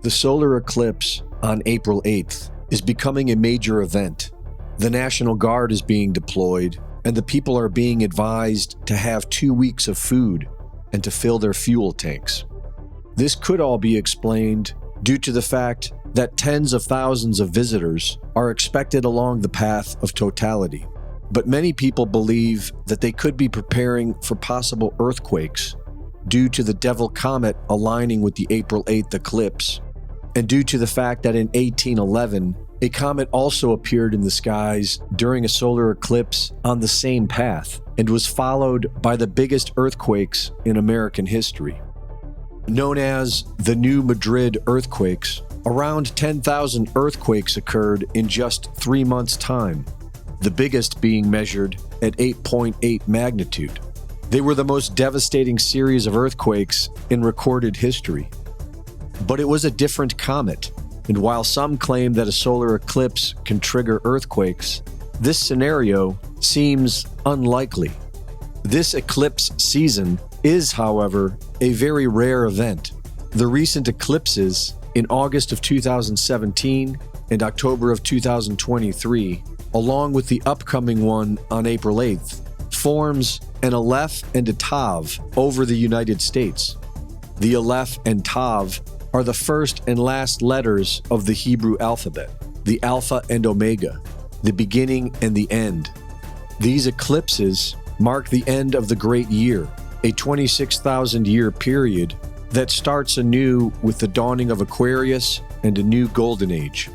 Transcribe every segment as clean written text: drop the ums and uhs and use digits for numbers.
The solar eclipse on April 8th is becoming a major event. The National Guard is being deployed, and the people are being advised to have 2 weeks of food and to fill their fuel tanks. This could all be explained due to the fact that tens of thousands of visitors are expected along the path of totality. But many people believe that they could be preparing for possible earthquakes due to the Devil Comet aligning with the April 8th eclipse, and due to the fact that in 1811, a comet also appeared in the skies during a solar eclipse on the same path and was followed by the biggest earthquakes in American history. Known as the New Madrid earthquakes, around 10,000 earthquakes occurred in just 3 months' time, the biggest being measured at 8.8 magnitude. They were the most devastating series of earthquakes in recorded history. But it was a different comet, and while some claim that a solar eclipse can trigger earthquakes, this scenario seems unlikely. This eclipse season is, however, a very rare event. The recent eclipses in August of 2017 and October of 2023, along with the upcoming one on April 8th, forms an Aleph and a Tav over the United States. The Aleph and Tav are the first and last letters of the Hebrew alphabet, the Alpha and Omega, the beginning and the end. These eclipses mark the end of the great year, a 26,000-year period that starts anew with the dawning of Aquarius and a new golden age.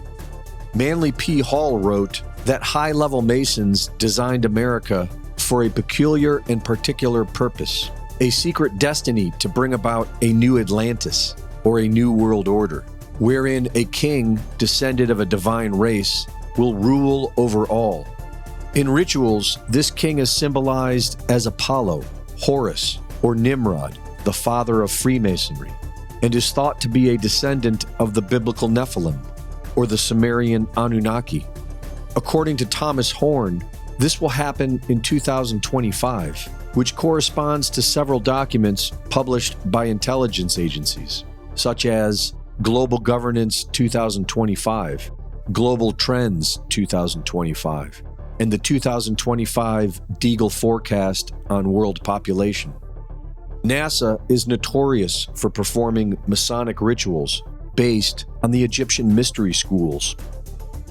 Manly P. Hall wrote that high-level Masons designed America for a peculiar and particular purpose, a secret destiny to bring about a new Atlantis, or a new world order, wherein a king descended of a divine race will rule over all. In rituals, this king is symbolized as Apollo, Horus, or Nimrod, the father of Freemasonry, and is thought to be a descendant of the biblical Nephilim, or the Sumerian Anunnaki. According to Thomas Horn, this will happen in 2025, which corresponds to several documents published by intelligence agencies, such as Global Governance 2025, Global Trends 2025, and the 2025 Deagle Forecast on World Population. NASA is notorious for performing Masonic rituals based on the Egyptian mystery schools,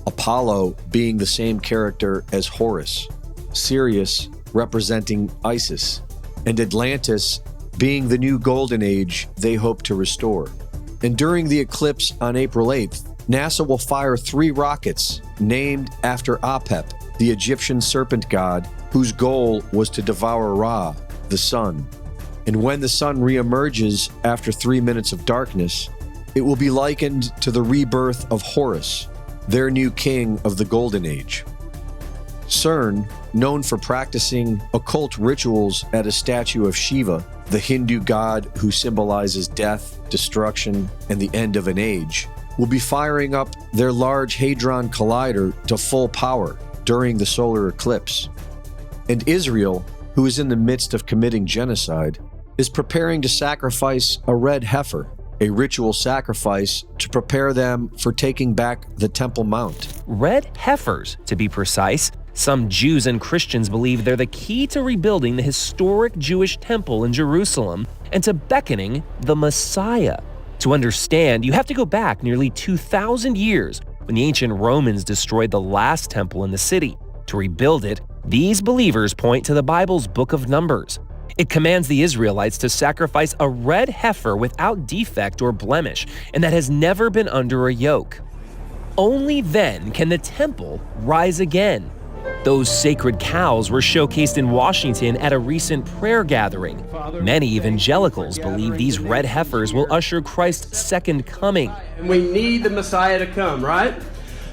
Apollo being the same character as Horus, Sirius representing Isis, and Atlantis being the new golden age they hope to restore. And during the eclipse on April 8th, NASA will fire 3 rockets named after Apep, the Egyptian serpent god, whose goal was to devour Ra, the sun. And when the sun reemerges after 3 minutes of darkness, it will be likened to the rebirth of Horus, their new king of the Golden Age. CERN, known for practicing occult rituals at a statue of Shiva, the Hindu god who symbolizes death, destruction, and the end of an age, will be firing up their Large Hadron Collider to full power during the solar eclipse. And Israel, who is in the midst of committing genocide, is preparing to sacrifice a red heifer, a ritual sacrifice to prepare them for taking back the Temple Mount. Red heifers, to be precise. Some Jews and Christians believe they're the key to rebuilding the historic Jewish temple in Jerusalem and to beckoning the Messiah. To understand, you have to go back nearly 2,000 years when the ancient Romans destroyed the last temple in the city. To rebuild it, these believers point to the Bible's Book of Numbers. It commands the Israelites to sacrifice a red heifer without defect or blemish, and that has never been under a yoke. Only then can the temple rise again. Those sacred cows were showcased in Washington at a recent prayer gathering. Many evangelicals believe these red heifers will usher Christ's second coming. And we need the Messiah to come, right?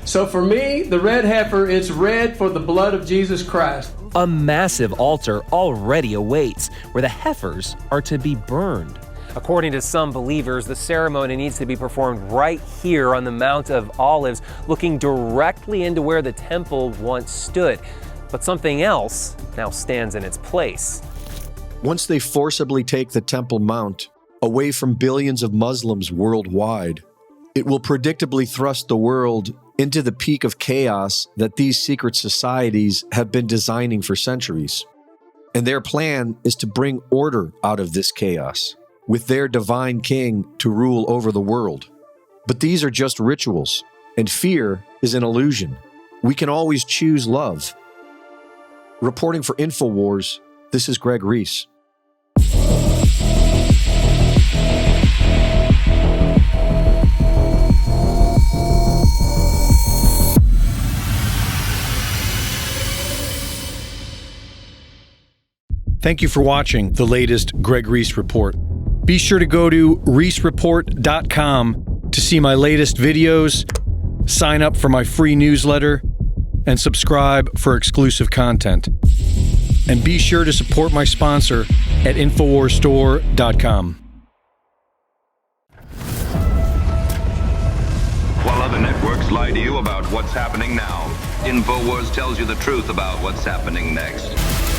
So for me, the red heifer, it's red for the blood of Jesus Christ. A massive altar already awaits, where the heifers are to be burned. According to some believers, the ceremony needs to be performed right here on the Mount of Olives, looking directly into where the temple once stood. But something else now stands in its place. Once they forcibly take the Temple Mount away from billions of Muslims worldwide, It will predictably thrust the world into the peak of chaos that these secret societies have been designing for centuries. And their plan is to bring order out of this chaos, with their divine king to rule over the world. But these are just rituals, and fear is an illusion. We can always choose love. Reporting for InfoWars, this is Greg Reese. Thank you for watching the latest Greg Reese Report. Be sure to go to reesereport.com to see my latest videos, sign up for my free newsletter, and subscribe for exclusive content. And be sure to support my sponsor at InfoWarsStore.com. While other networks lie to you about what's happening now, InfoWars tells you the truth about what's happening next.